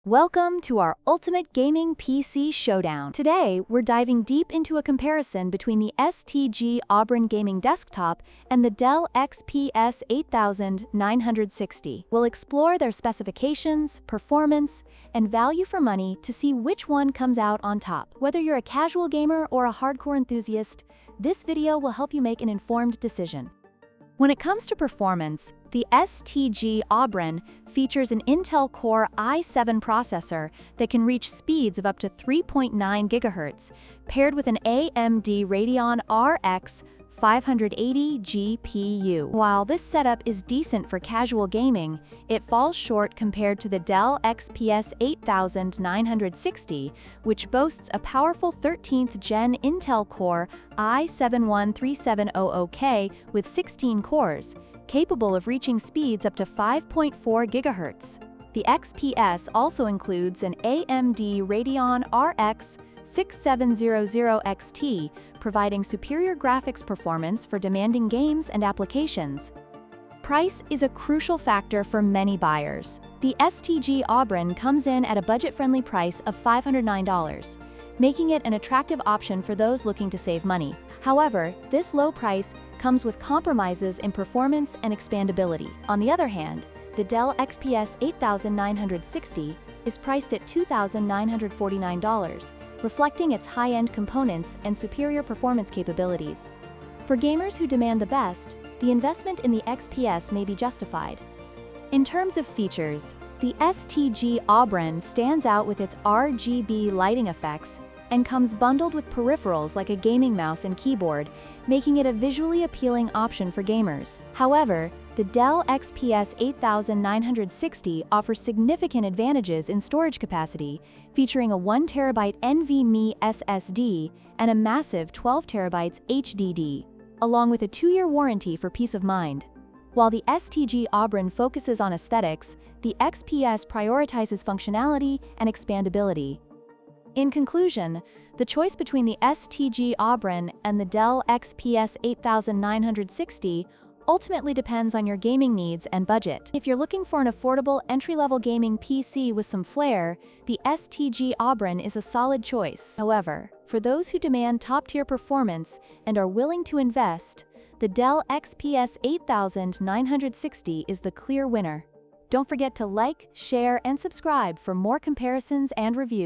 Welcome to our Ultimate Gaming PC Showdown. Today, we're diving deep into a comparison between the STGAubron Gaming Desktop and the Dell XPS 8960. We'll explore their specifications, performance, and value for money to see which one comes out on top. Whether you're a casual gamer or a hardcore enthusiast, this video will help you make an informed decision. When it comes to performance, the STGAubron features an Intel Core i7 processor that can reach speeds of up to 3.9 GHz, paired with an AMD Radeon RX 580 GPU. While this setup is decent for casual gaming, it falls short compared to the Dell XPS 8960, which boasts a powerful 13th Gen Intel Core i7-13700K with 16 cores, capable of reaching speeds up to 5.4 GHz. The XPS also includes an AMD Radeon RX 6700 XT, providing superior graphics performance for demanding games and applications. Price is a crucial factor for many buyers. The STGAubron comes in at a budget-friendly price of $509, making it an attractive option for those looking to save money. However, this low price comes with compromises in performance and expandability. On the other hand, the Dell XPS 8960 is priced at $2,949, reflecting its high-end components and superior performance capabilities. For gamers who demand the best, the investment in the XPS may be justified. In terms of features, the STGAubron stands out with its RGB lighting effects and comes bundled with peripherals like a gaming mouse and keyboard, making it a visually appealing option for gamers. However, the Dell XPS 8960 offers significant advantages in storage capacity, featuring a 1TB NVMe SSD and a massive 12TB HDD, along with a 2-year warranty for peace of mind. While the STGAubron focuses on aesthetics, the XPS prioritizes functionality and expandability. In conclusion, the choice between the STGAubron and the Dell XPS 8960 ultimately depends on your gaming needs and budget. If you're looking for an affordable entry-level gaming PC with some flair, the STGAubron is a solid choice. However, for those who demand top-tier performance and are willing to invest, the Dell XPS 8960 is the clear winner. Don't forget to like, share, and subscribe for more comparisons and reviews.